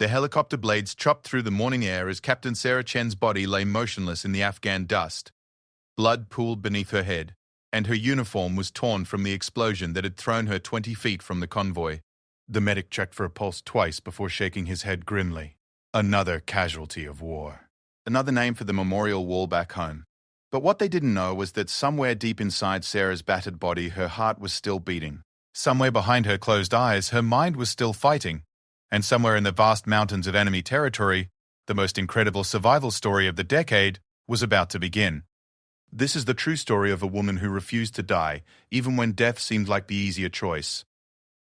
The helicopter blades chopped through the morning air as Captain Sarah Chen's body lay motionless in the Afghan dust. Blood pooled beneath her head, and her uniform was torn from the explosion that had thrown her 20 feet from the convoy. The medic checked for a pulse twice before shaking his head grimly. Another casualty of war. Another name for the memorial wall back home. But what they didn't know was that somewhere deep inside Sarah's battered body, her heart was still beating. Somewhere behind her closed eyes, her mind was still fighting. And somewhere in the vast mountains of enemy territory, the most incredible survival story of the decade was about to begin. This is the true story of a woman who refused to die, even when death seemed like the easier choice.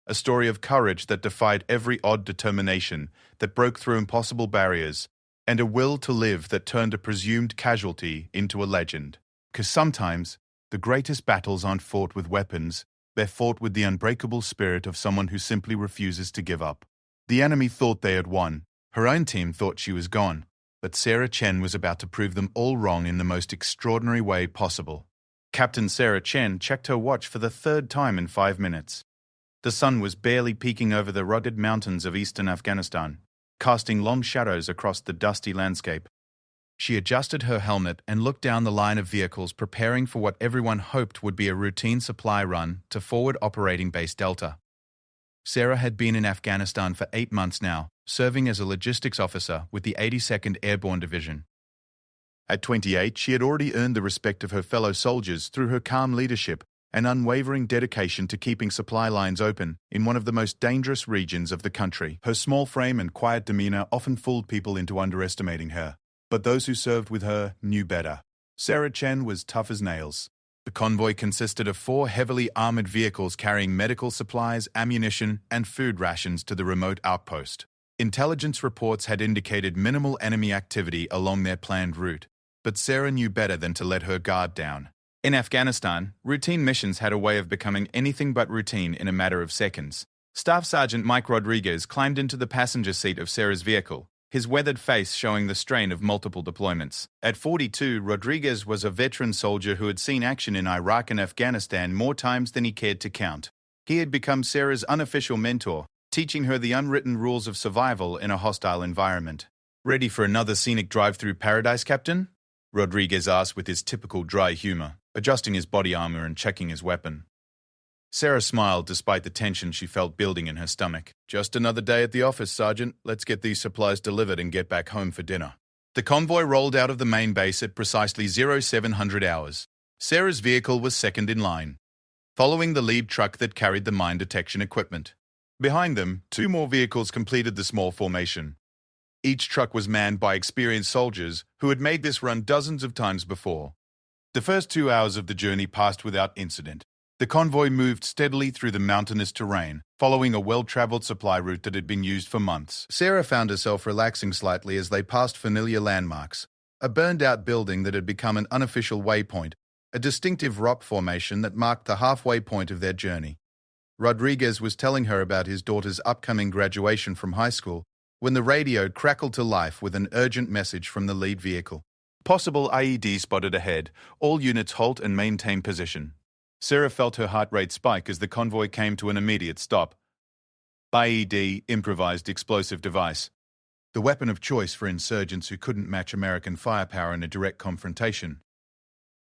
A story of courage that defied every odd determination, that broke through impossible barriers, and a will to live that turned a presumed casualty into a legend. 'Cause sometimes, the greatest battles aren't fought with weapons, they're fought with the unbreakable spirit of someone who simply refuses to give up. The enemy thought they had won. Her own team thought she was gone. But Sarah Chen was about to prove them all wrong in the most extraordinary way possible. Captain Sarah Chen checked her watch for the third time in 5 minutes. The sun was barely peeking over the rugged mountains of eastern Afghanistan, casting long shadows across the dusty landscape. She adjusted her helmet and looked down the line of vehicles preparing for what everyone hoped would be a routine supply run to Forward Operating Base Delta. Sarah had been in Afghanistan for 8 months now, serving as a logistics officer with the 82nd Airborne Division. At 28, she had already earned the respect of her fellow soldiers through her calm leadership and unwavering dedication to keeping supply lines open in one of the most dangerous regions of the country. Her small frame and quiet demeanor often fooled people into underestimating her, but those who served with her knew better. Sarah Chen was tough as nails. The convoy consisted of 4 heavily armored vehicles carrying medical supplies, ammunition, and food rations to the remote outpost. Intelligence reports had indicated minimal enemy activity along their planned route, but Sarah knew better than to let her guard down. In Afghanistan, routine missions had a way of becoming anything but routine in a matter of seconds. Staff Sergeant Mike Rodriguez climbed into the passenger seat of Sarah's vehicle, his weathered face showing the strain of multiple deployments. At 42, Rodriguez was a veteran soldier who had seen action in Iraq and Afghanistan more times than he cared to count. He had become Sarah's unofficial mentor, teaching her the unwritten rules of survival in a hostile environment. "Ready for another scenic drive through paradise, Captain?" Rodriguez asked with his typical dry humor, adjusting his body armor and checking his weapon. Sarah smiled despite the tension she felt building in her stomach. "Just another day at the office, Sergeant. Let's get these supplies delivered and get back home for dinner." The convoy rolled out of the main base at precisely 0700 hours. Sarah's vehicle was second in line, following the lead truck that carried the mine detection equipment. Behind them, 2 more vehicles completed the small formation. Each truck was manned by experienced soldiers who had made this run dozens of times before. The first 2 hours of the journey passed without incident. The convoy moved steadily through the mountainous terrain, following a well-traveled supply route that had been used for months. Sarah found herself relaxing slightly as they passed familiar landmarks. A burned-out building that had become an unofficial waypoint, a distinctive rock formation that marked the halfway point of their journey. Rodriguez was telling her about his daughter's upcoming graduation from high school when the radio crackled to life with an urgent message from the lead vehicle. Possible IED spotted ahead. All units halt and maintain position. Sarah felt her heart rate spike as the convoy came to an immediate stop. IED, improvised explosive device. The weapon of choice for insurgents who couldn't match American firepower in a direct confrontation.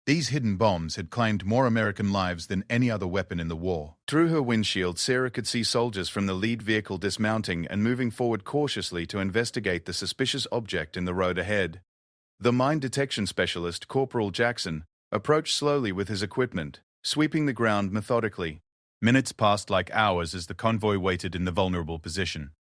These hidden bombs had claimed more American lives than any other weapon in the war. Through her windshield, Sarah could see soldiers from the lead vehicle dismounting and moving forward cautiously to investigate the suspicious object in the road ahead. The mine detection specialist, Corporal Jackson, approached slowly with his equipment, sweeping the ground methodically. Minutes passed like hours as the convoy waited in the vulnerable position.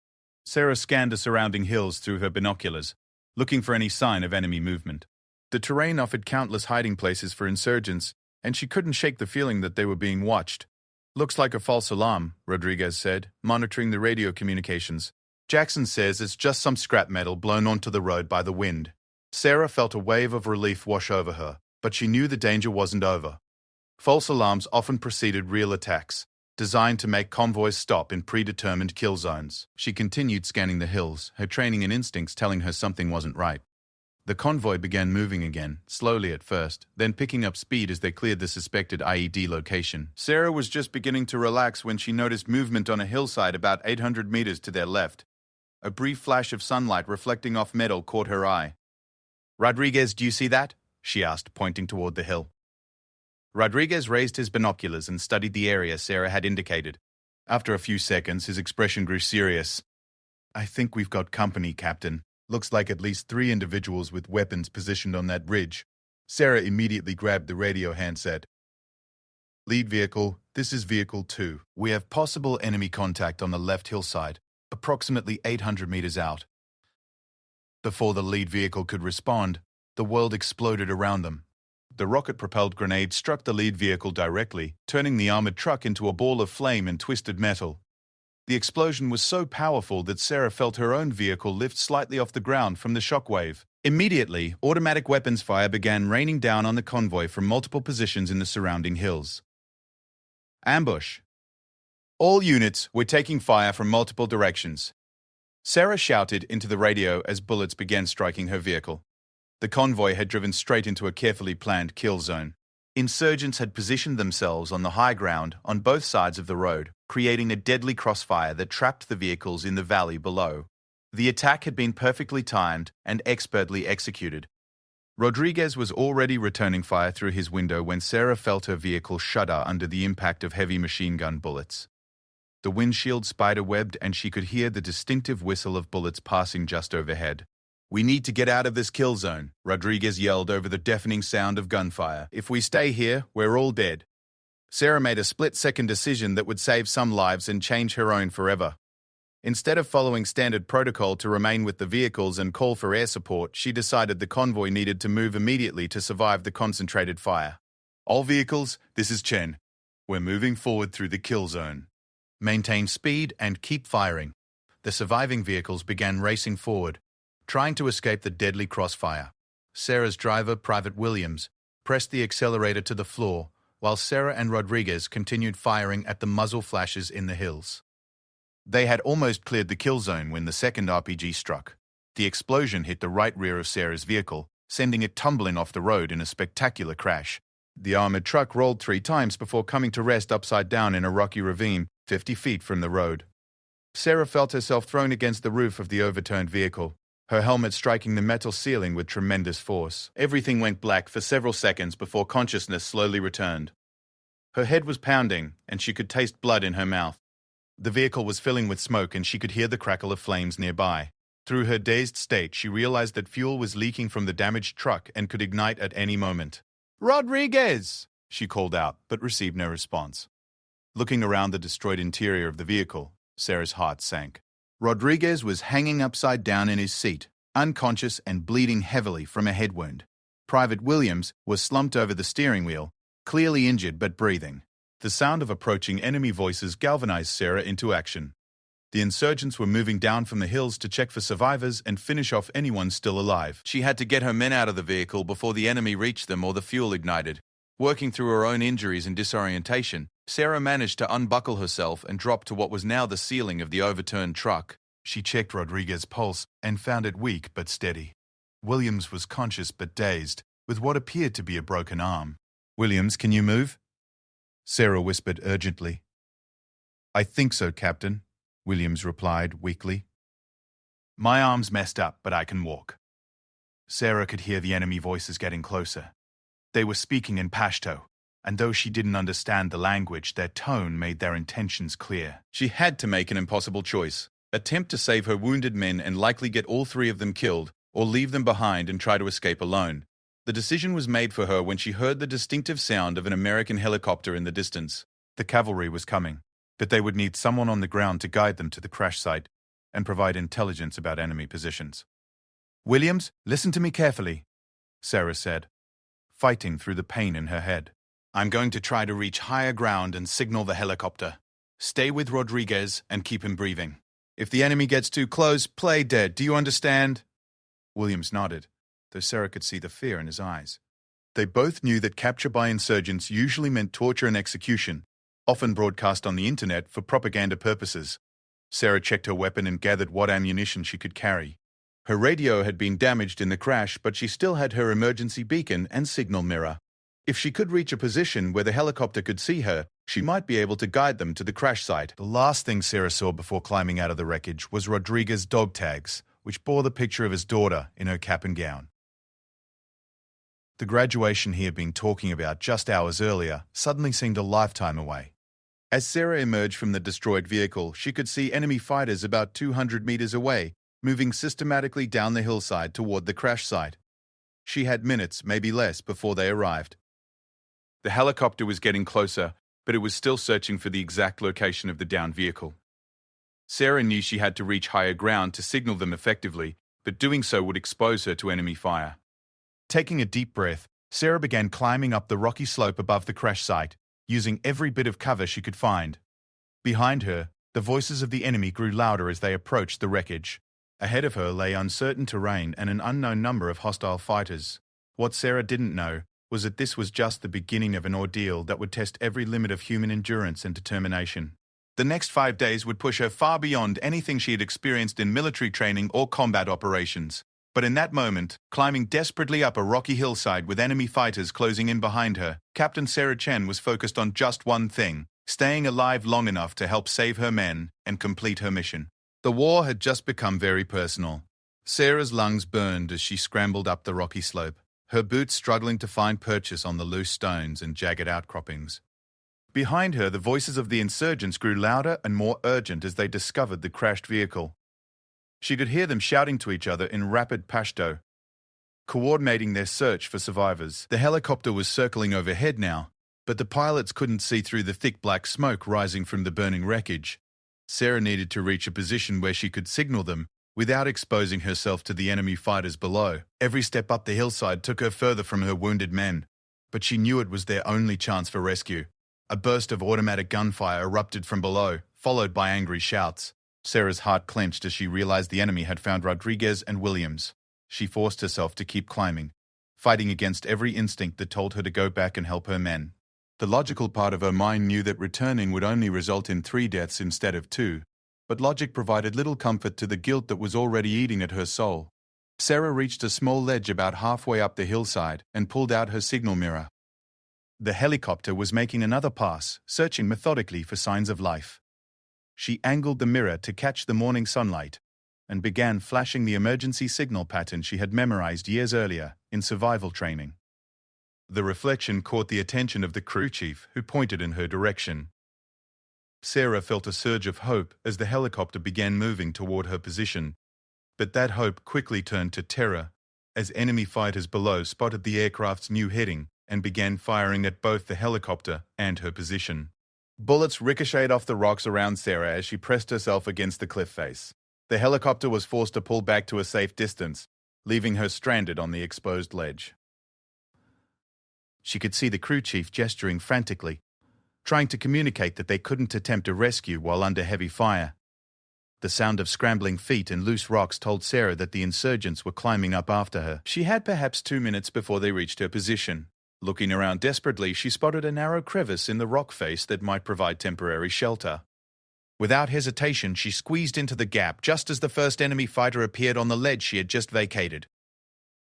Sarah scanned the surrounding hills through her binoculars, looking for any sign of enemy movement. The terrain offered countless hiding places for insurgents, and she couldn't shake the feeling that they were being watched. "Looks like a false alarm," Rodriguez said, monitoring the radio communications. "Jackson says it's just some scrap metal blown onto the road by the wind." Sarah felt a wave of relief wash over her, but she knew the danger wasn't over. False alarms often preceded real attacks, designed to make convoys stop in predetermined kill zones. She continued scanning the hills, her training and instincts telling her something wasn't right. The convoy began moving again, slowly at first, then picking up speed as they cleared the suspected IED location. Sarah was just beginning to relax when she noticed movement on a hillside about 800 meters to their left. A brief flash of sunlight reflecting off metal caught her eye. "Rodriguez, do you see that?" she asked, pointing toward the hill. Rodriguez raised his binoculars and studied the area Sarah had indicated. After a few seconds, his expression grew serious. "I think we've got company, Captain. Looks like at least 3 individuals with weapons positioned on that ridge." Sarah immediately grabbed the radio handset. "Lead vehicle, this is Vehicle 2. We have possible enemy contact on the left hillside, approximately 800 meters out." Before the lead vehicle could respond, the world exploded around them. The rocket-propelled grenade struck the lead vehicle directly, turning the armored truck into a ball of flame and twisted metal. The explosion was so powerful that Sarah felt her own vehicle lift slightly off the ground from the shockwave. Immediately, automatic weapons fire began raining down on the convoy from multiple positions in the surrounding hills. Ambush. All units were taking fire from multiple directions. Sarah shouted into the radio as bullets began striking her vehicle. The convoy had driven straight into a carefully planned kill zone. Insurgents had positioned themselves on the high ground on both sides of the road, creating a deadly crossfire that trapped the vehicles in the valley below. The attack had been perfectly timed and expertly executed. Rodriguez was already returning fire through his window when Sarah felt her vehicle shudder under the impact of heavy machine gun bullets. The windshield spiderwebbed and she could hear the distinctive whistle of bullets passing just overhead. "We need to get out of this kill zone," Rodriguez yelled over the deafening sound of gunfire. "If we stay here, we're all dead." Sarah made a split-second decision that would save some lives and change her own forever. Instead of following standard protocol to remain with the vehicles and call for air support, she decided the convoy needed to move immediately to survive the concentrated fire. "All vehicles, this is Chen. We're moving forward through the kill zone. Maintain speed and keep firing." The surviving vehicles began racing forward, trying to escape the deadly crossfire. Sarah's driver, Private Williams, pressed the accelerator to the floor, while Sarah and Rodriguez continued firing at the muzzle flashes in the hills. They had almost cleared the kill zone when the second RPG struck. The explosion hit the right rear of Sarah's vehicle, sending it tumbling off the road in a spectacular crash. The armored truck rolled 3 times before coming to rest upside down in a rocky ravine 50 feet from the road. Sarah felt herself thrown against the roof of the overturned vehicle, her helmet striking the metal ceiling with tremendous force. Everything went black for several seconds before consciousness slowly returned. Her head was pounding, and she could taste blood in her mouth. The vehicle was filling with smoke, and she could hear the crackle of flames nearby. Through her dazed state, she realized that fuel was leaking from the damaged truck and could ignite at any moment. "Rodriguez!" she called out, but received no response. Looking around the destroyed interior of the vehicle, Sarah's heart sank. Rodriguez was hanging upside down in his seat, unconscious and bleeding heavily from a head wound. Private Williams was slumped over the steering wheel, clearly injured but breathing. The sound of approaching enemy voices galvanized Sarah into action. The insurgents were moving down from the hills to check for survivors and finish off anyone still alive. She had to get her men out of the vehicle before the enemy reached them or the fuel ignited. Working through her own injuries and disorientation, Sarah managed to unbuckle herself and drop to what was now the ceiling of the overturned truck. She checked Rodriguez's pulse and found it weak but steady. Williams was conscious but dazed, with what appeared to be a broken arm. "Williams, can you move?" Sarah whispered urgently. "I think so, Captain," Williams replied weakly. "My arm's messed up, but I can walk." Sarah could hear the enemy voices getting closer. They were speaking in Pashto, and though she didn't understand the language, their tone made their intentions clear. She had to make an impossible choice: attempt to save her wounded men and likely get all 3 of them killed, or leave them behind and try to escape alone. The decision was made for her when she heard the distinctive sound of an American helicopter in the distance. The cavalry was coming, but they would need someone on the ground to guide them to the crash site and provide intelligence about enemy positions. "Williams, listen to me carefully," Sarah said, fighting through the pain in her head. "I'm going to try to reach higher ground and signal the helicopter. Stay with Rodriguez and keep him breathing. If the enemy gets too close, play dead. Do you understand?" Williams nodded, though Sarah could see the fear in his eyes. They both knew that capture by insurgents usually meant torture and execution, often broadcast on the internet for propaganda purposes. Sarah checked her weapon and gathered what ammunition she could carry. Her radio had been damaged in the crash, but she still had her emergency beacon and signal mirror. If she could reach a position where the helicopter could see her, she might be able to guide them to the crash site. The last thing Sarah saw before climbing out of the wreckage was Rodriguez's dog tags, which bore the picture of his daughter in her cap and gown. The graduation he had been talking about just hours earlier suddenly seemed a lifetime away. As Sarah emerged from the destroyed vehicle, she could see enemy fighters about 200 meters away, moving systematically down the hillside toward the crash site. She had minutes, maybe less, before they arrived. The helicopter was getting closer, but it was still searching for the exact location of the downed vehicle. Sarah knew she had to reach higher ground to signal them effectively, but doing so would expose her to enemy fire. Taking a deep breath, Sarah began climbing up the rocky slope above the crash site, using every bit of cover she could find. Behind her, the voices of the enemy grew louder as they approached the wreckage. Ahead of her lay uncertain terrain and an unknown number of hostile fighters. What Sarah didn't know was that this was just the beginning of an ordeal that would test every limit of human endurance and determination. The next 5 days would push her far beyond anything she had experienced in military training or combat operations. But in that moment, climbing desperately up a rocky hillside with enemy fighters closing in behind her, Captain Sarah Chen was focused on just one thing: staying alive long enough to help save her men and complete her mission. The war had just become very personal. Sarah's lungs burned as she scrambled up the rocky slope, her boots struggling to find purchase on the loose stones and jagged outcroppings. Behind her, the voices of the insurgents grew louder and more urgent as they discovered the crashed vehicle. She could hear them shouting to each other in rapid Pashto, coordinating their search for survivors. The helicopter was circling overhead now, but the pilots couldn't see through the thick black smoke rising from the burning wreckage. Sarah needed to reach a position where she could signal them without exposing herself to the enemy fighters below. Every step up the hillside took her further from her wounded men, but she knew it was their only chance for rescue. A burst of automatic gunfire erupted from below, followed by angry shouts. Sarah's heart clenched as she realized the enemy had found Rodriguez and Williams. She forced herself to keep climbing, fighting against every instinct that told her to go back and help her men. The logical part of her mind knew that returning would only result in 3 deaths instead of 2, but logic provided little comfort to the guilt that was already eating at her soul. Sarah reached a small ledge about halfway up the hillside and pulled out her signal mirror. The helicopter was making another pass, searching methodically for signs of life. She angled the mirror to catch the morning sunlight and began flashing the emergency signal pattern she had memorized years earlier in survival training. The reflection caught the attention of the crew chief, who pointed in her direction. Sarah felt a surge of hope as the helicopter began moving toward her position, but that hope quickly turned to terror as enemy fighters below spotted the aircraft's new heading and began firing at both the helicopter and her position. Bullets ricocheted off the rocks around Sarah as she pressed herself against the cliff face. The helicopter was forced to pull back to a safe distance, leaving her stranded on the exposed ledge. She could see the crew chief gesturing frantically, trying to communicate that they couldn't attempt a rescue while under heavy fire. The sound of scrambling feet and loose rocks told Sarah that the insurgents were climbing up after her. She had perhaps 2 minutes before they reached her position. Looking around desperately, she spotted a narrow crevice in the rock face that might provide temporary shelter. Without hesitation, she squeezed into the gap just as the first enemy fighter appeared on the ledge she had just vacated.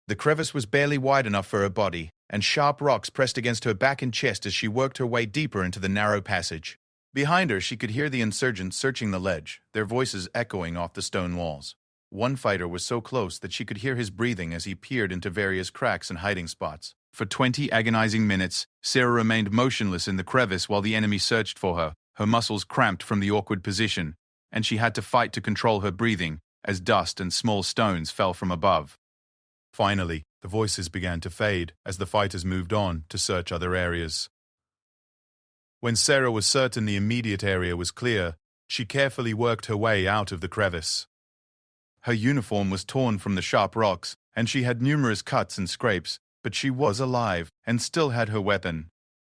The crevice was barely wide enough for her body, and sharp rocks pressed against her back and chest as she worked her way deeper into the narrow passage. Behind her, she could hear the insurgents searching the ledge, their voices echoing off the stone walls. One fighter was so close that she could hear his breathing as he peered into various cracks and hiding spots. For 20 agonizing minutes, Sarah remained motionless in the crevice while the enemy searched for her, her muscles cramped from the awkward position, and she had to fight to control her breathing as dust and small stones fell from above. Finally, the voices began to fade as the fighters moved on to search other areas. When Sarah was certain the immediate area was clear, she carefully worked her way out of the crevice. Her uniform was torn from the sharp rocks, and she had numerous cuts and scrapes, but she was alive and still had her weapon.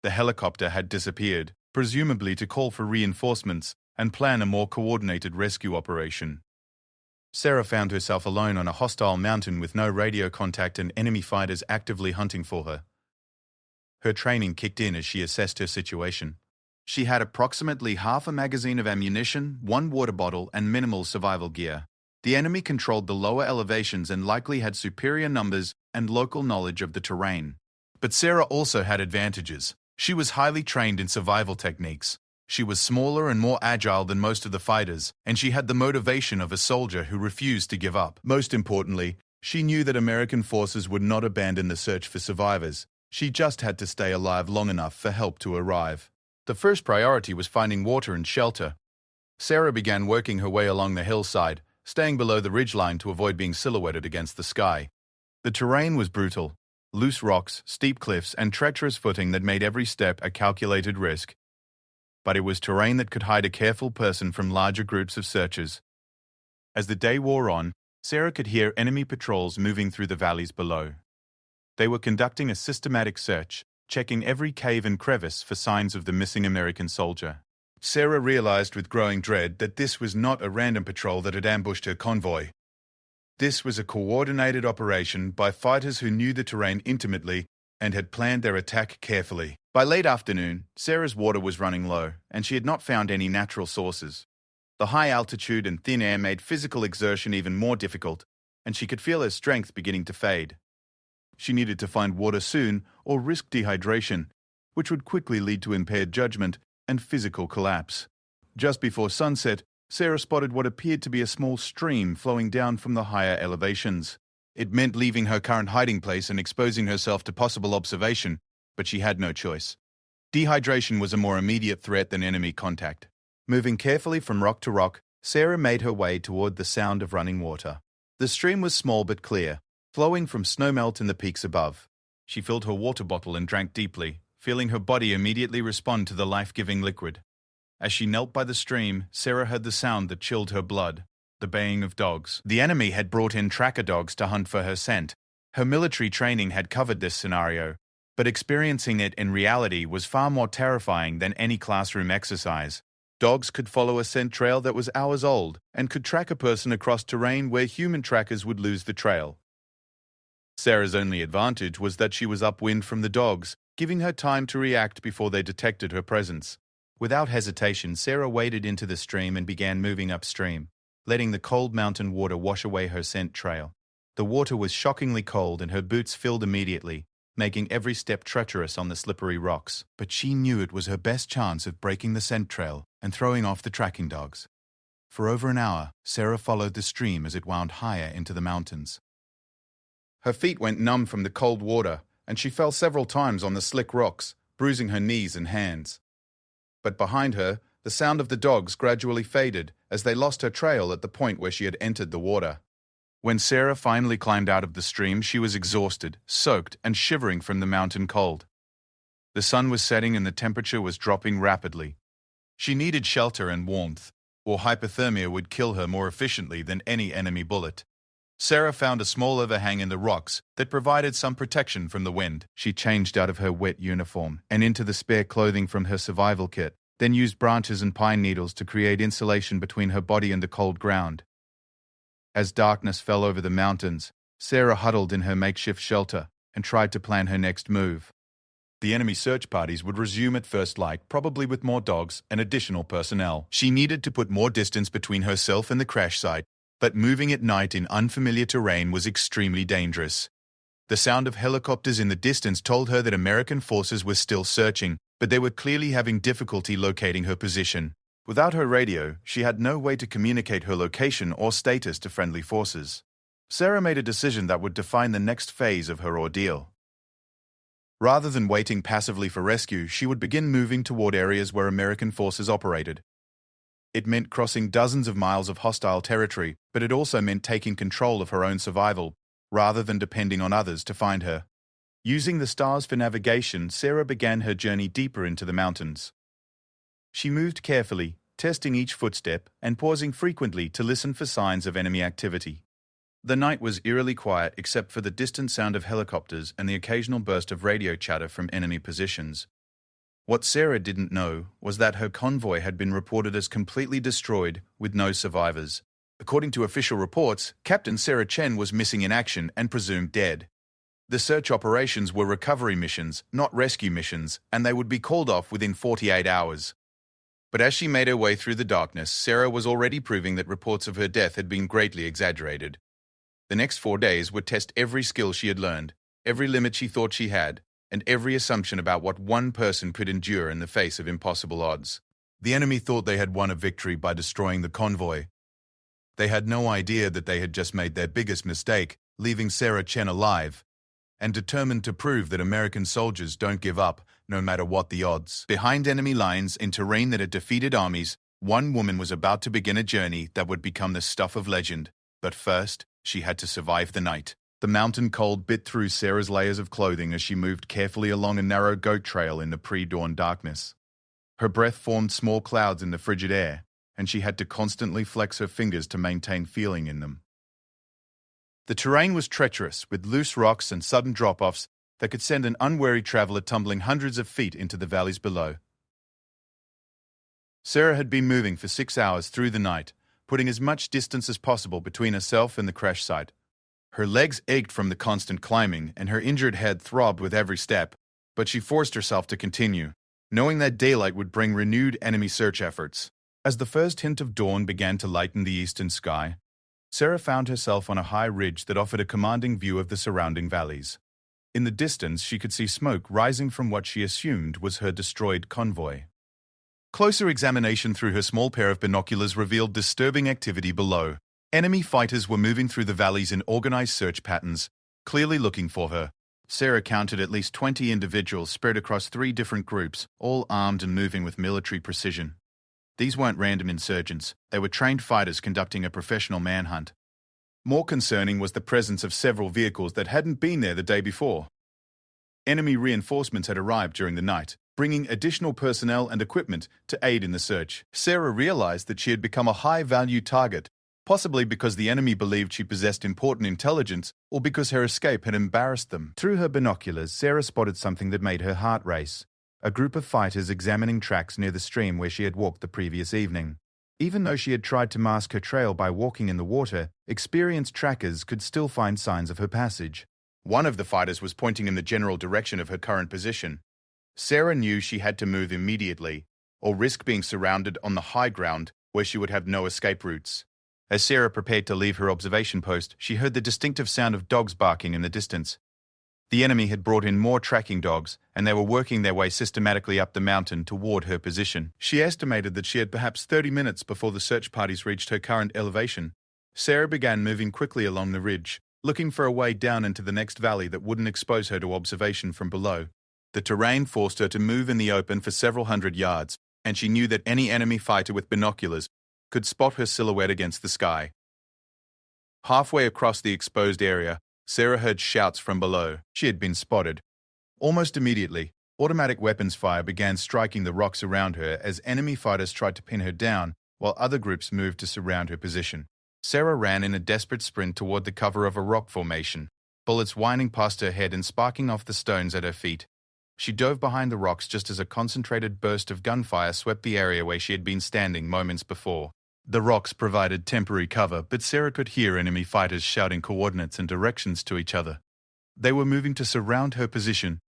The helicopter had disappeared, presumably to call for reinforcements and plan a more coordinated rescue operation. Sarah found herself alone on a hostile mountain with no radio contact and enemy fighters actively hunting for her. Her training kicked in as she assessed her situation. She had approximately half a magazine of ammunition, 1 water bottle, and minimal survival gear. The enemy controlled the lower elevations and likely had superior numbers and local knowledge of the terrain. But Sarah also had advantages. She was highly trained in survival techniques. She was smaller and more agile than most of the fighters, and she had the motivation of a soldier who refused to give up. Most importantly, she knew that American forces would not abandon the search for survivors. She just had to stay alive long enough for help to arrive. The first priority was finding water and shelter. Sarah began working her way along the hillside, staying below the ridgeline to avoid being silhouetted against the sky. The terrain was brutal. Loose rocks, steep cliffs, and treacherous footing that made every step a calculated risk. But it was terrain that could hide a careful person from larger groups of searchers. As the day wore on, Sarah could hear enemy patrols moving through the valleys below. They were conducting a systematic search, checking every cave and crevice for signs of the missing American soldier. Sarah realized with growing dread that this was not a random patrol that had ambushed her convoy. This was a coordinated operation by fighters who knew the terrain intimately and had planned their attack carefully. By late afternoon, Sarah's water was running low, and she had not found any natural sources. The high altitude and thin air made physical exertion even more difficult, and she could feel her strength beginning to fade. She needed to find water soon or risk dehydration, which would quickly lead to impaired judgment and physical collapse. Just before sunset, Sarah spotted what appeared to be a small stream flowing down from the higher elevations. It meant leaving her current hiding place and exposing herself to possible observation, but she had no choice. Dehydration was a more immediate threat than enemy contact. Moving carefully from rock to rock, Sarah made her way toward the sound of running water. The stream was small but clear, flowing from snowmelt in the peaks above. She filled her water bottle and drank deeply, feeling her body immediately respond to the life-giving liquid. As she knelt by the stream, Sarah heard the sound that chilled her blood, the baying of dogs. The enemy had brought in tracker dogs to hunt for her scent. Her military training had covered this scenario, but experiencing it in reality was far more terrifying than any classroom exercise. Dogs could follow a scent trail that was hours old and could track a person across terrain where human trackers would lose the trail. Sarah's only advantage was that she was upwind from the dogs, giving her time to react before they detected her presence. Without hesitation, Sarah waded into the stream and began moving upstream, letting the cold mountain water wash away her scent trail. The water was shockingly cold and her boots filled immediately, making every step treacherous on the slippery rocks. But she knew it was her best chance of breaking the scent trail and throwing off the tracking dogs. For over an hour, Sarah followed the stream as it wound higher into the mountains. Her feet went numb from the cold water, and she fell several times on the slick rocks, bruising her knees and hands. But behind her, the sound of the dogs gradually faded as they lost her trail at the point where she had entered the water. When Sarah finally climbed out of the stream, she was exhausted, soaked, and shivering from the mountain cold. The sun was setting and the temperature was dropping rapidly. She needed shelter and warmth, or hypothermia would kill her more efficiently than any enemy bullet. Sarah found a small overhang in the rocks that provided some protection from the wind. She changed out of her wet uniform and into the spare clothing from her survival kit, then used branches and pine needles to create insulation between her body and the cold ground. As darkness fell over the mountains, Sarah huddled in her makeshift shelter and tried to plan her next move. The enemy search parties would resume at first light, probably with more dogs and additional personnel. She needed to put more distance between herself and the crash site, but moving at night in unfamiliar terrain was extremely dangerous. The sound of helicopters in the distance told her that American forces were still searching, but they were clearly having difficulty locating her position. Without her radio, she had no way to communicate her location or status to friendly forces. Sarah made a decision that would define the next phase of her ordeal. Rather than waiting passively for rescue, she would begin moving toward areas where American forces operated. It meant crossing dozens of miles of hostile territory, but it also meant taking control of her own survival, rather than depending on others to find her. Using the stars for navigation, Sarah began her journey deeper into the mountains. She moved carefully, testing each footstep and pausing frequently to listen for signs of enemy activity. The night was eerily quiet except for the distant sound of helicopters and the occasional burst of radio chatter from enemy positions. What Sarah didn't know was that her convoy had been reported as completely destroyed with no survivors. According to official reports, Captain Sarah Chen was missing in action and presumed dead. The search operations were recovery missions, not rescue missions, and they would be called off within 48 hours. But as she made her way through the darkness, Sarah was already proving that reports of her death had been greatly exaggerated. The next 4 days would test every skill she had learned, every limit she thought she had, and every assumption about what one person could endure in the face of impossible odds. The enemy thought they had won a victory by destroying the convoy. They had no idea that they had just made their biggest mistake, leaving Sarah Chen alive, and determined to prove that American soldiers don't give up, no matter what the odds. Behind enemy lines, in terrain that had defeated armies, one woman was about to begin a journey that would become the stuff of legend. But first, she had to survive the night. The mountain cold bit through Sarah's layers of clothing as she moved carefully along a narrow goat trail in the pre-dawn darkness. Her breath formed small clouds in the frigid air, and she had to constantly flex her fingers to maintain feeling in them. The terrain was treacherous, with loose rocks and sudden drop-offs that could send an unwary traveler tumbling hundreds of feet into the valleys below. Sarah had been moving for 6 hours through the night, putting as much distance as possible between herself and the crash site. Her legs ached from the constant climbing, and her injured head throbbed with every step, but she forced herself to continue, knowing that daylight would bring renewed enemy search efforts. As the first hint of dawn began to lighten the eastern sky, Sarah found herself on a high ridge that offered a commanding view of the surrounding valleys. In the distance, she could see smoke rising from what she assumed was her destroyed convoy. Closer examination through her small pair of binoculars revealed disturbing activity below. Enemy fighters were moving through the valleys in organized search patterns, clearly looking for her. Sarah counted at least 20 individuals spread across 3 different groups, all armed and moving with military precision. These weren't random insurgents, they were trained fighters conducting a professional manhunt. More concerning was the presence of several vehicles that hadn't been there the day before. Enemy reinforcements had arrived during the night, bringing additional personnel and equipment to aid in the search. Sarah realized that she had become a high-value target, possibly because the enemy believed she possessed important intelligence or because her escape had embarrassed them. Through her binoculars, Sarah spotted something that made her heart race: a group of fighters examining tracks near the stream where she had walked the previous evening. Even though she had tried to mask her trail by walking in the water, experienced trackers could still find signs of her passage. One of the fighters was pointing in the general direction of her current position. Sarah knew she had to move immediately, or risk being surrounded on the high ground where she would have no escape routes. As Sarah prepared to leave her observation post, she heard the distinctive sound of dogs barking in the distance. The enemy had brought in more tracking dogs, and they were working their way systematically up the mountain toward her position. She estimated that she had perhaps 30 minutes before the search parties reached her current elevation. Sarah began moving quickly along the ridge, looking for a way down into the next valley that wouldn't expose her to observation from below. The terrain forced her to move in the open for several hundred yards, and she knew that any enemy fighter with binoculars could spot her silhouette against the sky. Halfway across the exposed area, Sarah heard shouts from below. She had been spotted. Almost immediately, automatic weapons fire began striking the rocks around her as enemy fighters tried to pin her down, while other groups moved to surround her position. Sarah ran in a desperate sprint toward the cover of a rock formation, bullets whining past her head and sparking off the stones at her feet. She dove behind the rocks just as a concentrated burst of gunfire swept the area where she had been standing moments before. The rocks provided temporary cover, but Sarah could hear enemy fighters shouting coordinates and directions to each other. They were moving to surround her position,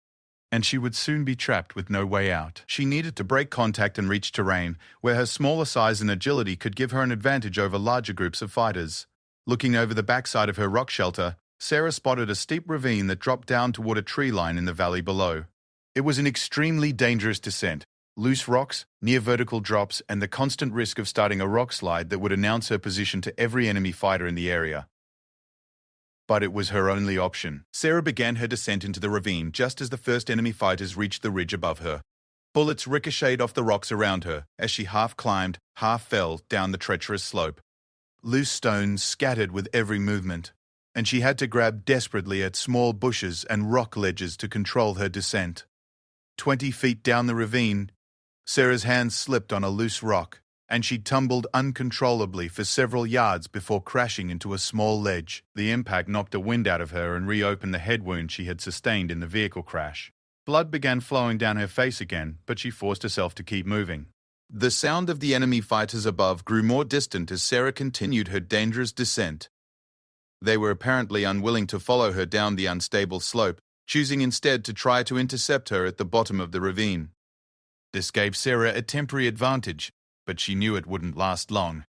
and she would soon be trapped with no way out. She needed to break contact and reach terrain where her smaller size and agility could give her an advantage over larger groups of fighters. Looking over the backside of her rock shelter, Sarah spotted a steep ravine that dropped down toward a tree line in the valley below. It was an extremely dangerous descent. Loose rocks, near vertical drops, and the constant risk of starting a rock slide that would announce her position to every enemy fighter in the area. But it was her only option. Sarah began her descent into the ravine just as the first enemy fighters reached the ridge above her. Bullets ricocheted off the rocks around her as she half climbed, half fell down the treacherous slope. Loose stones scattered with every movement, and she had to grab desperately at small bushes and rock ledges to control her descent. 20 feet down the ravine, Sarah's hands slipped on a loose rock, and she tumbled uncontrollably for several yards before crashing into a small ledge. The impact knocked the wind out of her and reopened the head wound she had sustained in the vehicle crash. Blood began flowing down her face again, but she forced herself to keep moving. The sound of the enemy fighters above grew more distant as Sarah continued her dangerous descent. They were apparently unwilling to follow her down the unstable slope, choosing instead to try to intercept her at the bottom of the ravine. This gave Sarah a temporary advantage, but she knew it wouldn't last long.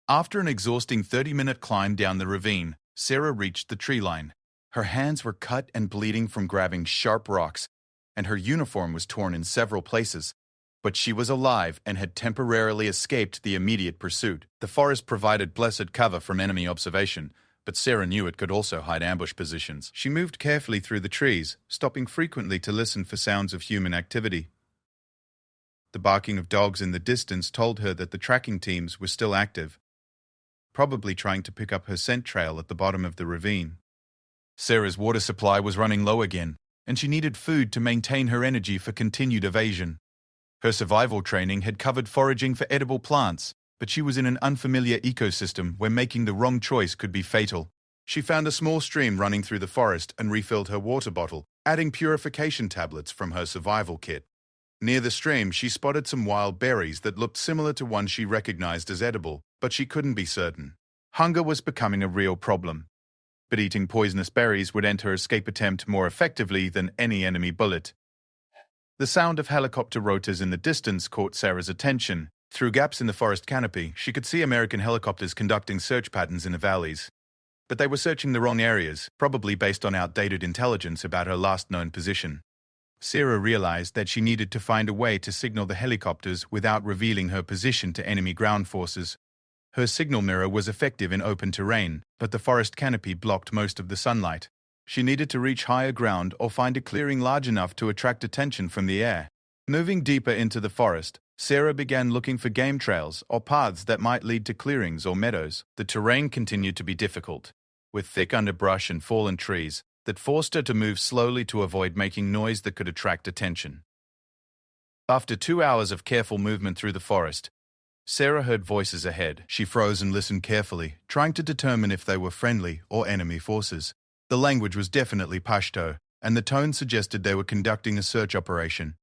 After an exhausting 30-minute climb down the ravine, Sarah reached the tree line. Her hands were cut and bleeding from grabbing sharp rocks, and her uniform was torn in several places. But she was alive and had temporarily escaped the immediate pursuit. The forest provided blessed cover from enemy observation, but Sarah knew it could also hide ambush positions. She moved carefully through the trees, stopping frequently to listen for sounds of human activity. The barking of dogs in the distance told her that the tracking teams were still active, probably trying to pick up her scent trail at the bottom of the ravine. Sarah's water supply was running low again, and she needed food to maintain her energy for continued evasion. Her survival training had covered foraging for edible plants, but she was in an unfamiliar ecosystem where making the wrong choice could be fatal. She found a small stream running through the forest and refilled her water bottle, adding purification tablets from her survival kit. Near the stream, she spotted some wild berries that looked similar to ones she recognized as edible, but she couldn't be certain. Hunger was becoming a real problem, but eating poisonous berries would end her escape attempt more effectively than any enemy bullet. The sound of helicopter rotors in the distance caught Sarah's attention. Through gaps in the forest canopy, she could see American helicopters conducting search patterns in the valleys. But they were searching the wrong areas, probably based on outdated intelligence about her last known position. Sarah realized that she needed to find a way to signal the helicopters without revealing her position to enemy ground forces. Her signal mirror was effective in open terrain, but the forest canopy blocked most of the sunlight. She needed to reach higher ground or find a clearing large enough to attract attention from the air. Moving deeper into the forest, Sarah began looking for game trails or paths that might lead to clearings or meadows. The terrain continued to be difficult, with thick underbrush and fallen trees that forced her to move slowly to avoid making noise that could attract attention. After 2 hours of careful movement through the forest, Sarah heard voices ahead. She froze and listened carefully, trying to determine if they were friendly or enemy forces. The language was definitely Pashto, and the tone suggested they were conducting a search operation.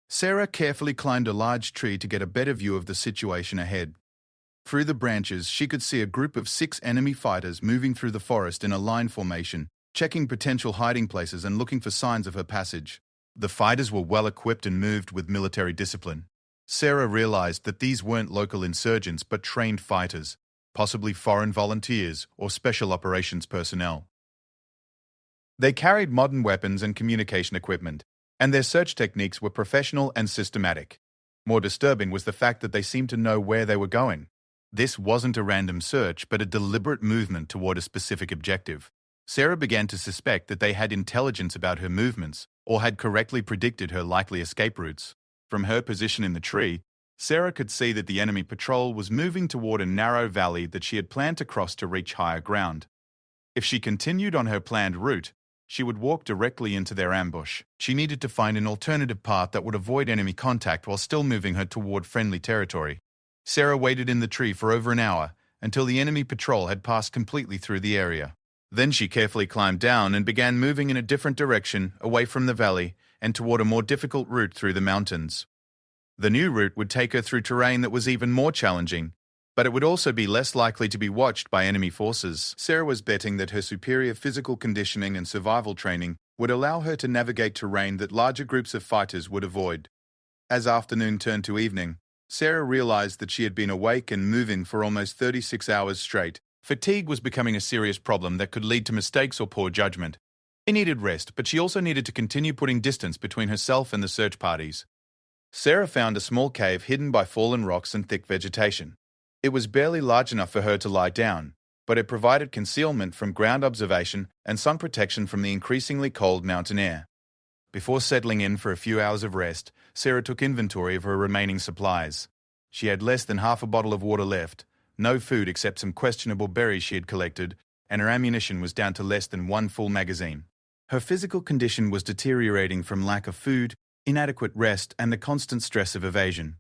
Sarah carefully climbed a large tree to get a better view of the situation ahead. Through the branches, she could see a group of 6 enemy fighters moving through the forest in a line formation, checking potential hiding places and looking for signs of her passage. The fighters were well equipped and moved with military discipline. Sarah realized that these weren't local insurgents but trained fighters, possibly foreign volunteers or special operations personnel. They carried modern weapons and communication equipment, and their search techniques were professional and systematic. More disturbing was the fact that they seemed to know where they were going. This wasn't a random search, but a deliberate movement toward a specific objective. Sarah began to suspect that they had intelligence about her movements or had correctly predicted her likely escape routes. From her position in the tree, Sarah could see that the enemy patrol was moving toward a narrow valley that she had planned to cross to reach higher ground. If she continued on her planned route, she would walk directly into their ambush. She needed to find an alternative path that would avoid enemy contact while still moving her toward friendly territory. Sarah waited in the tree for over an hour until the enemy patrol had passed completely through the area. Then she carefully climbed down and began moving in a different direction, away from the valley, and toward a more difficult route through the mountains. The new route would take her through terrain that was even more challenging, but it would also be less likely to be watched by enemy forces. Sarah was betting that her superior physical conditioning and survival training would allow her to navigate terrain that larger groups of fighters would avoid. As afternoon turned to evening, Sarah realized that she had been awake and moving for almost 36 hours straight. Fatigue was becoming a serious problem that could lead to mistakes or poor judgment. She needed rest, but she also needed to continue putting distance between herself and the search parties. Sarah found a small cave hidden by fallen rocks and thick vegetation. It was barely large enough for her to lie down, but it provided concealment from ground observation and sun protection from the increasingly cold mountain air. Before settling in for a few hours of rest, Sarah took inventory of her remaining supplies. She had less than half a bottle of water left, no food except some questionable berries she had collected, and her ammunition was down to less than 1 full magazine. Her physical condition was deteriorating from lack of food, inadequate rest, and the constant stress of evasion.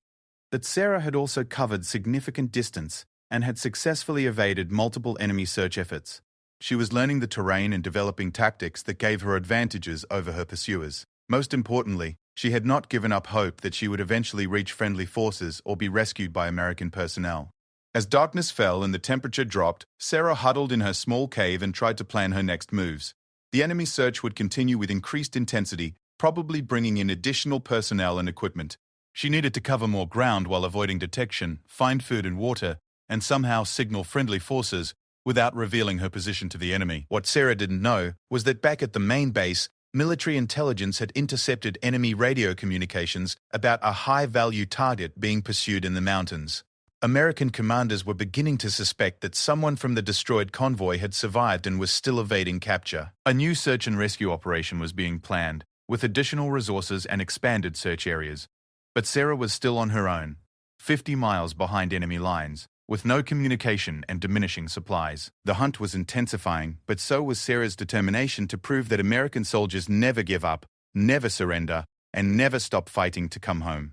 But Sarah had also covered significant distance and had successfully evaded multiple enemy search efforts. She was learning the terrain and developing tactics that gave her advantages over her pursuers. Most importantly, she had not given up hope that she would eventually reach friendly forces or be rescued by American personnel. As darkness fell and the temperature dropped, Sarah huddled in her small cave and tried to plan her next moves. The enemy search would continue with increased intensity, probably bringing in additional personnel and equipment. She needed to cover more ground while avoiding detection, find food and water, and somehow signal friendly forces without revealing her position to the enemy. What Sarah didn't know was that back at the main base, Military intelligence had intercepted enemy radio communications about a high-value target being pursued in the mountains. American commanders were beginning to suspect that someone from the destroyed convoy had survived and was still evading capture. A new search and rescue operation was being planned, with additional resources and expanded search areas. But Sarah was still on her own, 50 miles behind enemy lines, with no communication and diminishing supplies. The hunt was intensifying, but so was Sarah's determination to prove that American soldiers never give up, never surrender, and never stop fighting to come home.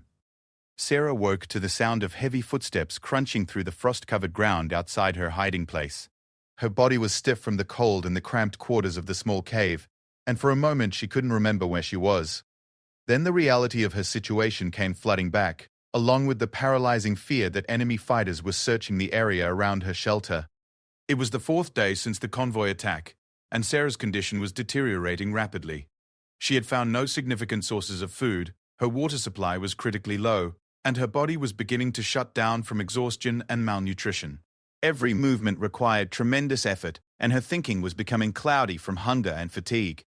Sarah woke to the sound of heavy footsteps crunching through the frost-covered ground outside her hiding place. Her body was stiff from the cold in the cramped quarters of the small cave, and for a moment she couldn't remember where she was. Then the reality of her situation came flooding back, along with the paralyzing fear that enemy fighters were searching the area around her shelter. It was the 4th day since the convoy attack, and Sarah's condition was deteriorating rapidly. She had found no significant sources of food, her water supply was critically low, and her body was beginning to shut down from exhaustion and malnutrition. Every movement required tremendous effort, and her thinking was becoming cloudy from hunger and fatigue.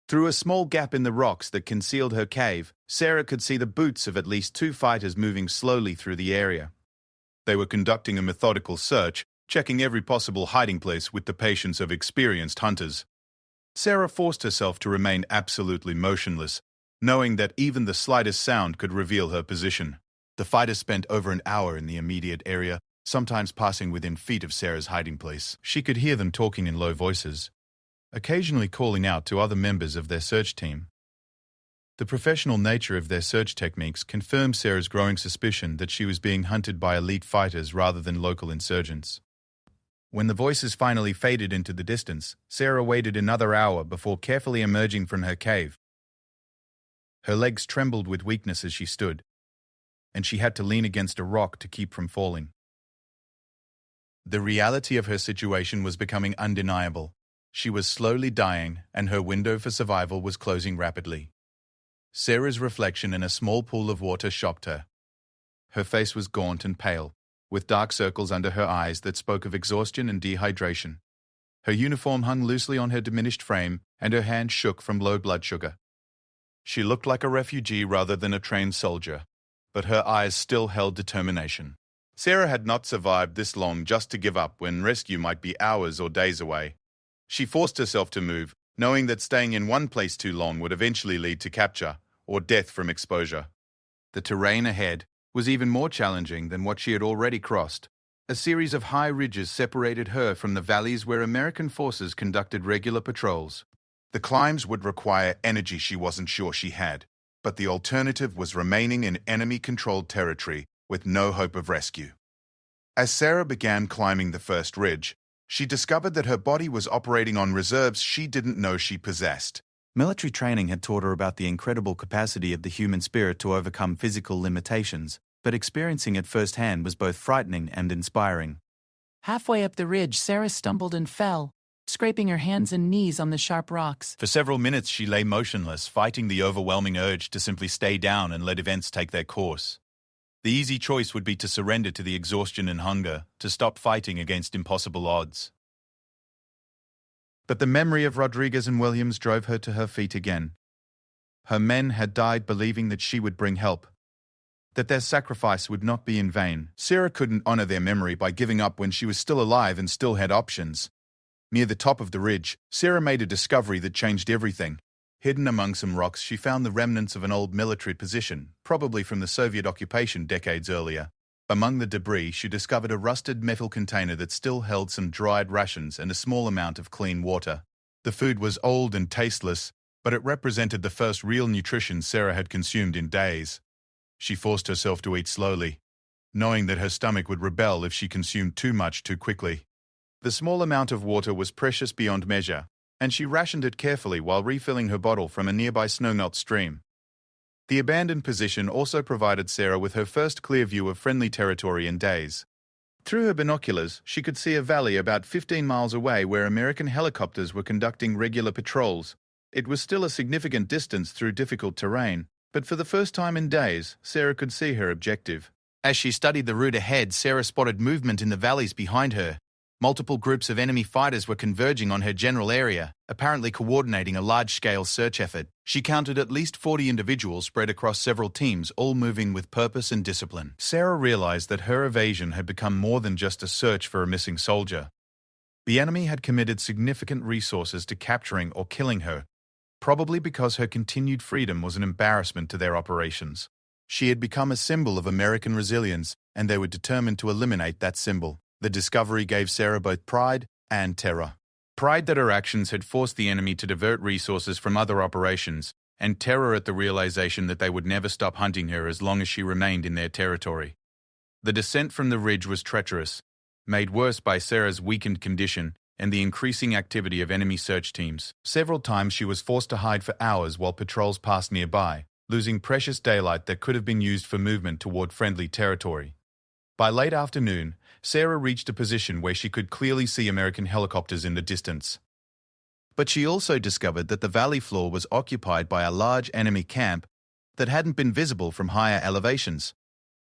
Through a small gap in the rocks that concealed her cave, Sarah could see the boots of at least 2 fighters moving slowly through the area. They were conducting a methodical search, checking every possible hiding place with the patience of experienced hunters. Sarah forced herself to remain absolutely motionless, knowing that even the slightest sound could reveal her position. The fighters spent over an hour in the immediate area, sometimes passing within feet of Sarah's hiding place. She could hear them talking in low voices, occasionally calling out to other members of their search team. The professional nature of their search techniques confirmed Sarah's growing suspicion that she was being hunted by elite fighters rather than local insurgents. When the voices finally faded into the distance, Sarah waited another hour before carefully emerging from her cave. Her legs trembled with weakness as she stood, and she had to lean against a rock to keep from falling. The reality of her situation was becoming undeniable. She was slowly dying, and her window for survival was closing rapidly. Sarah's reflection in a small pool of water shocked her. Her face was gaunt and pale, with dark circles under her eyes that spoke of exhaustion and dehydration. Her uniform hung loosely on her diminished frame, and her hand shook from low blood sugar. She looked like a refugee rather than a trained soldier, but her eyes still held determination. Sarah had not survived this long just to give up when rescue might be hours or days away. She forced herself to move, knowing that staying in one place too long would eventually lead to capture or death from exposure. The terrain ahead was even more challenging than what she had already crossed. A series of high ridges separated her from the valleys where American forces conducted regular patrols. The climbs would require energy she wasn't sure she had, but the alternative was remaining in enemy-controlled territory with no hope of rescue. As Sarah began climbing the first ridge, she discovered that her body was operating on reserves she didn't know she possessed. Military training had taught her about the incredible capacity of the human spirit to overcome physical limitations, but experiencing it firsthand was both frightening and inspiring. Halfway up the ridge, Sarah stumbled and fell, scraping her hands and knees on the sharp rocks. For several minutes she lay motionless, fighting the overwhelming urge to simply stay down and let events take their course. The easy choice would be to surrender to the exhaustion and hunger, to stop fighting against impossible odds. But the memory of Rodriguez and Williams drove her to her feet again. Her men had died believing that she would bring help, that their sacrifice would not be in vain. Sarah couldn't honor their memory by giving up when she was still alive and still had options. Near the top of the ridge, Sarah made a discovery that changed everything. Hidden among some rocks, she found the remnants of an old military position, probably from the Soviet occupation decades earlier. Among the debris, she discovered a rusted metal container that still held some dried rations and a small amount of clean water. The food was old and tasteless, but it represented the first real nutrition Sarah had consumed in days. She forced herself to eat slowly, knowing that her stomach would rebel if she consumed too much too quickly. The small amount of water was precious beyond measure, and she rationed it carefully while refilling her bottle from a nearby snowmelt stream. The abandoned position also provided Sarah with her first clear view of friendly territory in days. Through her binoculars, she could see a valley about 15 miles away where American helicopters were conducting regular patrols. It was still a significant distance through difficult terrain, but for the first time in days, Sarah could see her objective. As she studied the route ahead, Sarah spotted movement in the valleys behind her. Multiple groups of enemy fighters were converging on her general area, apparently coordinating a large-scale search effort. She counted at least 40 individuals spread across several teams, all moving with purpose and discipline. Sarah realized that her evasion had become more than just a search for a missing soldier. The enemy had committed significant resources to capturing or killing her, probably because her continued freedom was an embarrassment to their operations. She had become a symbol of American resilience, and they were determined to eliminate that symbol. The discovery gave Sarah both pride and terror. Pride that her actions had forced the enemy to divert resources from other operations, and terror at the realization that they would never stop hunting her as long as she remained in their territory. The descent from the ridge was treacherous, made worse by Sarah's weakened condition and the increasing activity of enemy search teams. Several times she was forced to hide for hours while patrols passed nearby, losing precious daylight that could have been used for movement toward friendly territory. By late afternoon, Sarah reached a position where she could clearly see American helicopters in the distance. But she also discovered that the valley floor was occupied by a large enemy camp that hadn't been visible from higher elevations.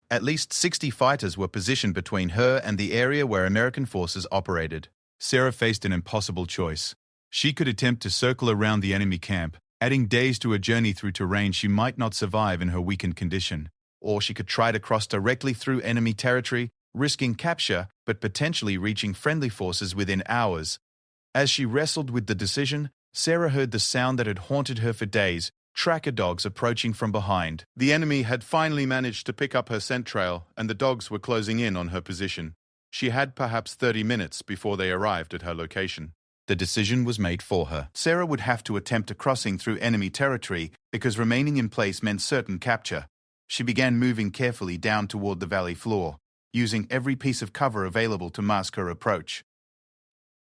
At least 60 fighters were positioned between her and the area where American forces operated. Sarah faced an impossible choice. She could attempt to circle around the enemy camp, adding days to a journey through terrain she might not survive in her weakened condition. Or she could try to cross directly through enemy territory, risking capture but potentially reaching friendly forces within hours. As she wrestled with the decision, Sarah heard the sound that had haunted her for days, tracker dogs approaching from behind. The enemy had finally managed to pick up her scent trail, and the dogs were closing in on her position. She had perhaps 30 minutes before they arrived at her location. The decision was made for her. Sarah would have to attempt a crossing through enemy territory because remaining in place meant certain capture. She began moving carefully down toward the valley floor, using every piece of cover available to mask her approach.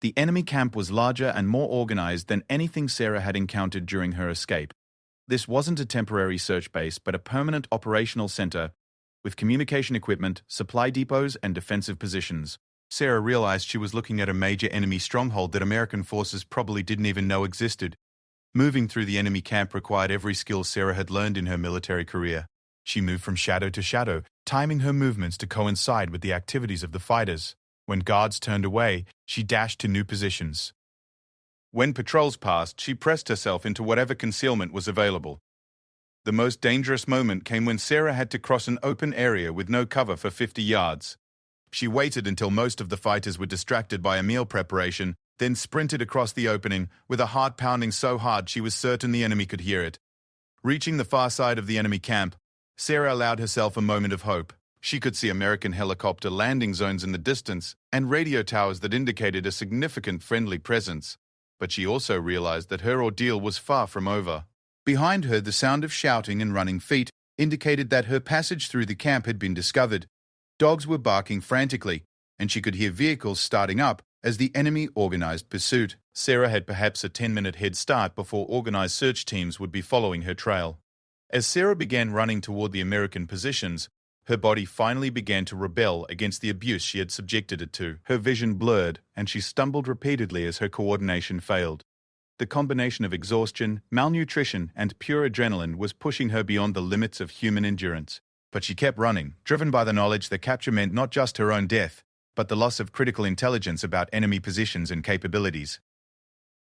The enemy camp was larger and more organized than anything Sarah had encountered during her escape. This wasn't a temporary search base, but a permanent operational center with communication equipment, supply depots, and defensive positions. Sarah realized she was looking at a major enemy stronghold that American forces probably didn't even know existed. Moving through the enemy camp required every skill Sarah had learned in her military career. She moved from shadow to shadow, timing her movements to coincide with the activities of the fighters. When guards turned away, she dashed to new positions. When patrols passed, she pressed herself into whatever concealment was available. The most dangerous moment came when Sarah had to cross an open area with no cover for 50 yards. She waited until most of the fighters were distracted by a meal preparation, then sprinted across the opening, with a heart pounding so hard she was certain the enemy could hear it. Reaching the far side of the enemy camp, Sarah allowed herself a moment of hope. She could see American helicopter landing zones in the distance and radio towers that indicated a significant friendly presence. But she also realized that her ordeal was far from over. Behind her, the sound of shouting and running feet indicated that her passage through the camp had been discovered. Dogs were barking frantically, and she could hear vehicles starting up as the enemy organized pursuit. Sarah had perhaps a 10-minute head start before organized search teams would be following her trail. As Sarah began running toward the American positions, her body finally began to rebel against the abuse she had subjected it to. Her vision blurred, and she stumbled repeatedly as her coordination failed. The combination of exhaustion, malnutrition, and pure adrenaline was pushing her beyond the limits of human endurance. But she kept running, driven by the knowledge that capture meant not just her own death, but the loss of critical intelligence about enemy positions and capabilities.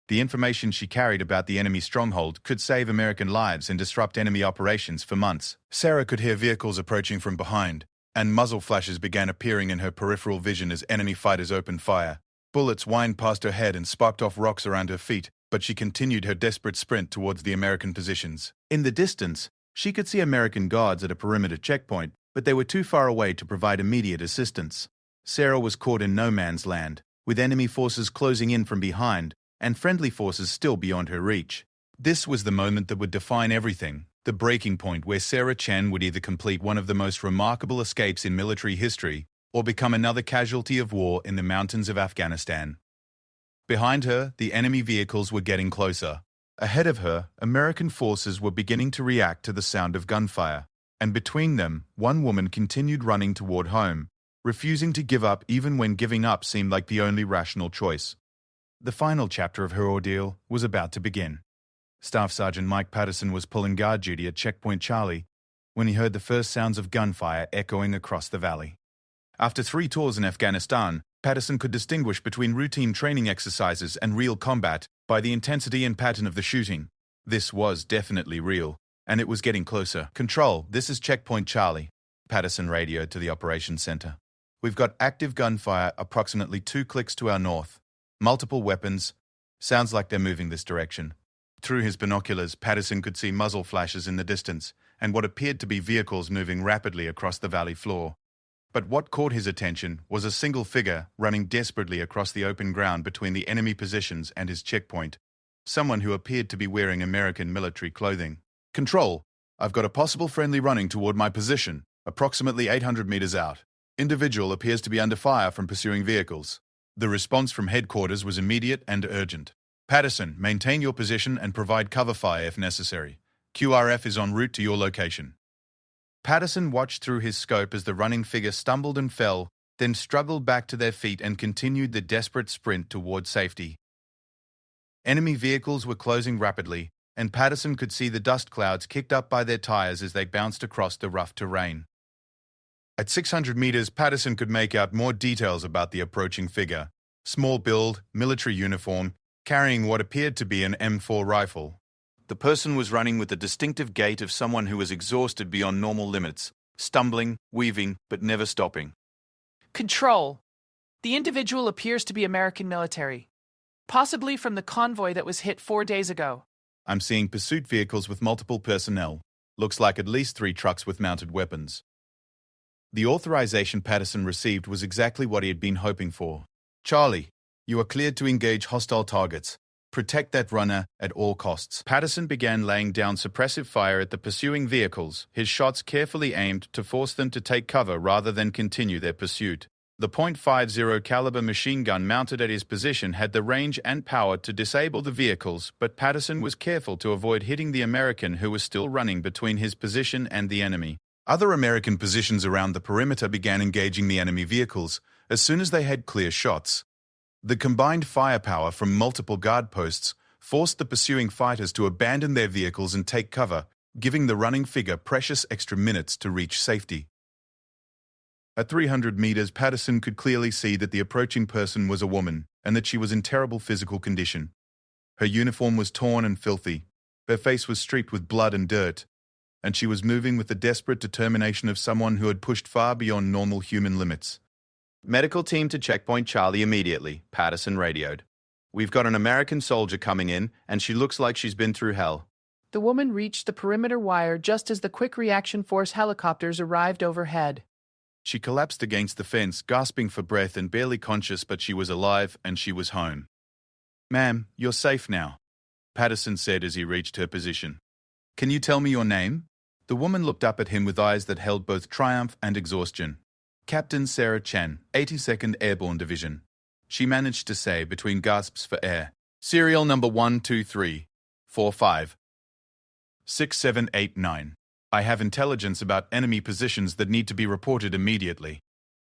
The information she carried about the enemy stronghold could save American lives and disrupt enemy operations for months. Sarah could hear vehicles approaching from behind, and muzzle flashes began appearing in her peripheral vision as enemy fighters opened fire. Bullets whined past her head and sparked off rocks around her feet, but she continued her desperate sprint towards the American positions. In the distance, she could see American guards at a perimeter checkpoint, but they were too far away to provide immediate assistance. Sarah was caught in no man's land, with enemy forces closing in from behind and friendly forces still beyond her reach. This was the moment that would define everything, the breaking point where Sarah Chen would either complete one of the most remarkable escapes in military history or become another casualty of war in the mountains of Afghanistan. Behind her, the enemy vehicles were getting closer. Ahead of her, American forces were beginning to react to the sound of gunfire, and between them, one woman continued running toward home, refusing to give up even when giving up seemed like the only rational choice. The final chapter of her ordeal was about to begin. Staff Sergeant Mike Patterson was pulling guard duty at Checkpoint Charlie when he heard the first sounds of gunfire echoing across the valley. After 3 tours in Afghanistan, Patterson could distinguish between routine training exercises and real combat by the intensity and pattern of the shooting. This was definitely real, and it was getting closer. "Control, this is Checkpoint Charlie," Patterson radioed to the operations center. "We've got active gunfire approximately 2 clicks to our north. Multiple weapons. Sounds like they're moving this direction." Through his binoculars, Patterson could see muzzle flashes in the distance and what appeared to be vehicles moving rapidly across the valley floor. But what caught his attention was a single figure running desperately across the open ground between the enemy positions and his checkpoint. Someone who appeared to be wearing American military clothing. "Control, I've got a possible friendly running toward my position, approximately 800 meters out. Individual appears to be under fire from pursuing vehicles." The response from headquarters was immediate and urgent. "Patterson, maintain your position and provide cover fire if necessary. QRF is en route to your location." Patterson watched through his scope as the running figure stumbled and fell, then struggled back to their feet and continued the desperate sprint toward safety. Enemy vehicles were closing rapidly, and Patterson could see the dust clouds kicked up by their tires as they bounced across the rough terrain. At 600 meters, Patterson could make out more details about the approaching figure. Small build, military uniform, carrying what appeared to be an M4 rifle. The person was running with the distinctive gait of someone who was exhausted beyond normal limits, stumbling, weaving, but never stopping. "Control. The individual appears to be American military, possibly from the convoy that was hit 4 days ago." "I'm seeing pursuit vehicles with multiple personnel. Looks like at least 3 trucks with mounted weapons." The authorization Patterson received was exactly what he had been hoping for. "Charlie, you are cleared to engage hostile targets. Protect that runner at all costs." Patterson began laying down suppressive fire at the pursuing vehicles, his shots carefully aimed to force them to take cover rather than continue their pursuit. The .50 caliber machine gun mounted at his position had the range and power to disable the vehicles, but Patterson was careful to avoid hitting the American who was still running between his position and the enemy. Other American positions around the perimeter began engaging the enemy vehicles as soon as they had clear shots. The combined firepower from multiple guard posts forced the pursuing fighters to abandon their vehicles and take cover, giving the running figure precious extra minutes to reach safety. At 300 meters, Patterson could clearly see that the approaching person was a woman and that she was in terrible physical condition. Her uniform was torn and filthy, her face was streaked with blood and dirt, and she was moving with the desperate determination of someone who had pushed far beyond normal human limits. "Medical team to Checkpoint Charlie immediately," Patterson radioed. "We've got an American soldier coming in, and she looks like she's been through hell." The woman reached the perimeter wire just as the Quick Reaction Force helicopters arrived overhead. She collapsed against the fence, gasping for breath and barely conscious, but she was alive and she was home. "Ma'am, you're safe now," Patterson said as he reached her position. "Can you tell me your name?" The woman looked up at him with eyes that held both triumph and exhaustion. "Captain Sarah Chen, 82nd Airborne Division," she managed to say between gasps for air. "Serial number 123456789. I have intelligence about enemy positions that need to be reported immediately."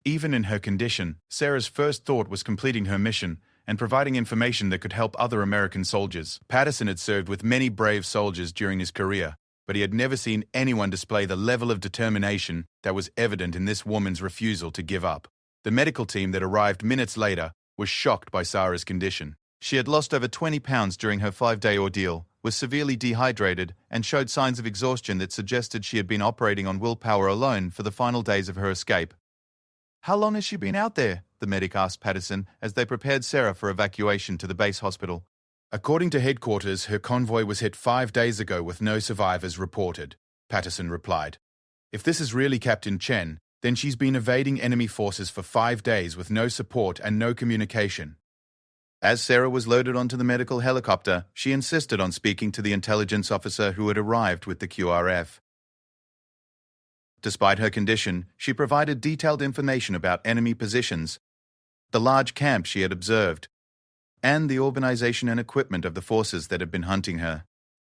Even in her condition, Sarah's first thought was completing her mission and providing information that could help other American soldiers. Patterson had served with many brave soldiers during his career, but he had never seen anyone display the level of determination that was evident in this woman's refusal to give up. The medical team that arrived minutes later was shocked by Sarah's condition. She had lost over 20 pounds during her 5-day ordeal, was severely dehydrated, and showed signs of exhaustion that suggested she had been operating on willpower alone for the final days of her escape. "How long has she been out there?" the medic asked Patterson as they prepared Sarah for evacuation to the base hospital. "According to headquarters, her convoy was hit 5 days ago with no survivors reported," Patterson replied. "If this is really Captain Chen, then she's been evading enemy forces for 5 days with no support and no communication." As Sarah was loaded onto the medical helicopter, she insisted on speaking to the intelligence officer who had arrived with the QRF. Despite her condition, she provided detailed information about enemy positions, the large camp she had observed, and the organization and equipment of the forces that had been hunting her.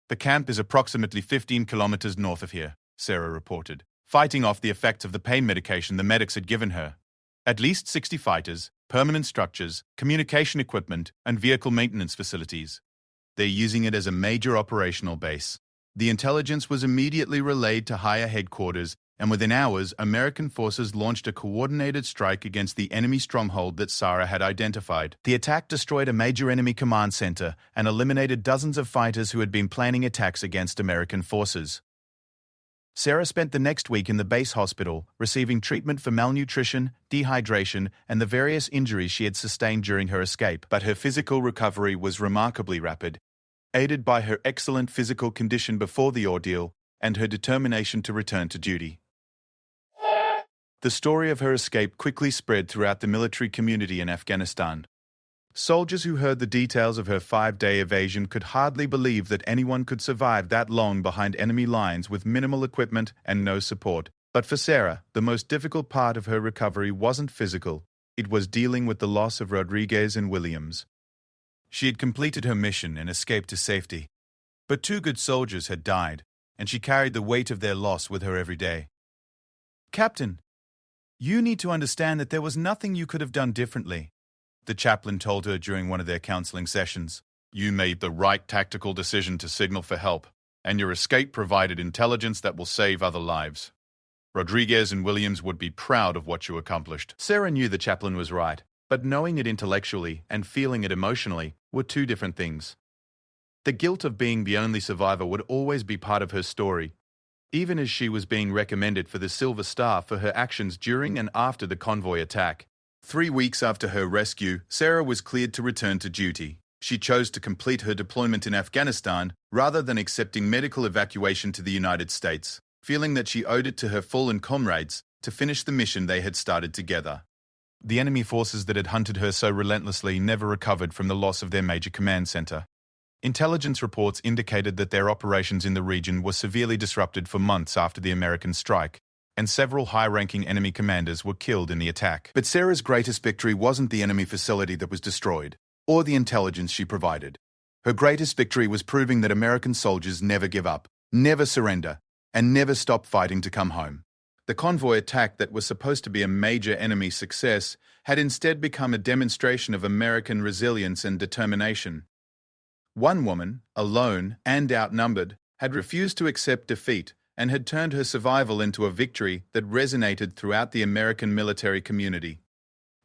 "The camp is approximately 15 kilometers north of here," Sarah reported, fighting off the effects of the pain medication the medics had given her. "At least 60 fighters, permanent structures, communication equipment, and vehicle maintenance facilities. They're using it as a major operational base." The intelligence was immediately relayed to higher headquarters, and within hours, American forces launched a coordinated strike against the enemy stronghold that Sarah had identified. The attack destroyed a major enemy command center and eliminated dozens of fighters who had been planning attacks against American forces. Sarah spent the next week in the base hospital, receiving treatment for malnutrition, dehydration, and the various injuries she had sustained during her escape. But her physical recovery was remarkably rapid, aided by her excellent physical condition before the ordeal and her determination to return to duty. The story of her escape quickly spread throughout the military community in Afghanistan. Soldiers who heard the details of her 5-day evasion could hardly believe that anyone could survive that long behind enemy lines with minimal equipment and no support. But for Sarah, the most difficult part of her recovery wasn't physical. It was dealing with the loss of Rodriguez and Williams. She had completed her mission and escaped to safety. But 2 good soldiers had died, and she carried the weight of their loss with her every day. "Captain, you need to understand that there was nothing you could have done differently," the chaplain told her during one of their counseling sessions. "You made the right tactical decision to signal for help, and your escape provided intelligence that will save other lives. Rodriguez and Williams would be proud of what you accomplished." Sarah knew the chaplain was right, but knowing it intellectually and feeling it emotionally were 2 different things. The guilt of being the only survivor would always be part of her story, even as she was being recommended for the Silver Star for her actions during and after the convoy attack. 3 weeks after her rescue, Sarah was cleared to return to duty. She chose to complete her deployment in Afghanistan rather than accepting medical evacuation to the United States, feeling that she owed it to her fallen comrades to finish the mission they had started together. The enemy forces that had hunted her so relentlessly never recovered from the loss of their major command center. Intelligence reports indicated that their operations in the region were severely disrupted for months after the American strike, and several high-ranking enemy commanders were killed in the attack. But Sarah's greatest victory wasn't the enemy facility that was destroyed, or the intelligence she provided. Her greatest victory was proving that American soldiers never give up, never surrender, and never stop fighting to come home. The convoy attack that was supposed to be a major enemy success had instead become a demonstration of American resilience and determination. One woman, alone and outnumbered, had refused to accept defeat and had turned her survival into a victory that resonated throughout the American military community.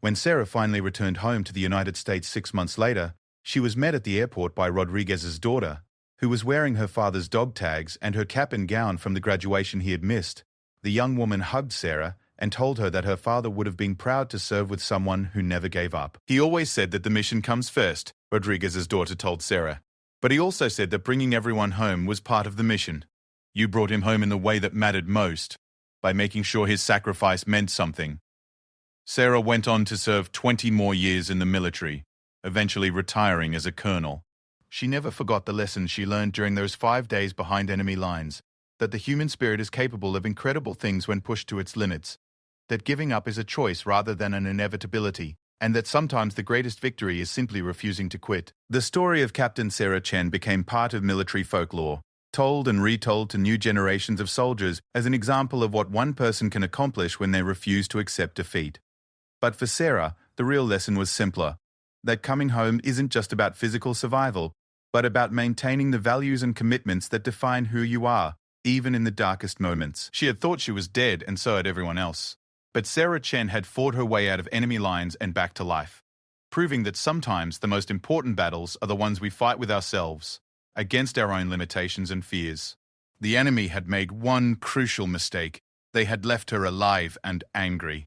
When Sarah finally returned home to the United States 6 months later, she was met at the airport by Rodriguez's daughter, who was wearing her father's dog tags and her cap and gown from the graduation he had missed. The young woman hugged Sarah and told her that her father would have been proud to serve with someone who never gave up. "He always said that the mission comes first," Rodriguez's daughter told Sarah. "But he also said that bringing everyone home was part of the mission. You brought him home in the way that mattered most, by making sure his sacrifice meant something." Sarah went on to serve 20 more years in the military, eventually retiring as a colonel. She never forgot the lessons she learned during those 5 days behind enemy lines, that the human spirit is capable of incredible things when pushed to its limits, that giving up is a choice rather than an inevitability, and that sometimes the greatest victory is simply refusing to quit. The story of Captain Sarah Chen became part of military folklore, told and retold to new generations of soldiers as an example of what one person can accomplish when they refuse to accept defeat. But for Sarah, the real lesson was simpler, that coming home isn't just about physical survival, but about maintaining the values and commitments that define who you are, even in the darkest moments. She had thought she was dead, and so had everyone else. But Sarah Chen had fought her way out of enemy lines and back to life, proving that sometimes the most important battles are the ones we fight with ourselves, against our own limitations and fears. The enemy had made one crucial mistake. They had left her alive and angry.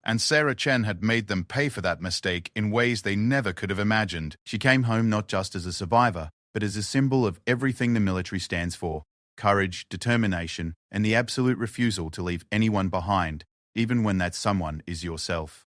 And Sarah Chen had made them pay for that mistake in ways they never could have imagined. She came home not just as a survivor, but as a symbol of everything the military stands for: courage, determination, and the absolute refusal to leave anyone behind, even when that someone is yourself.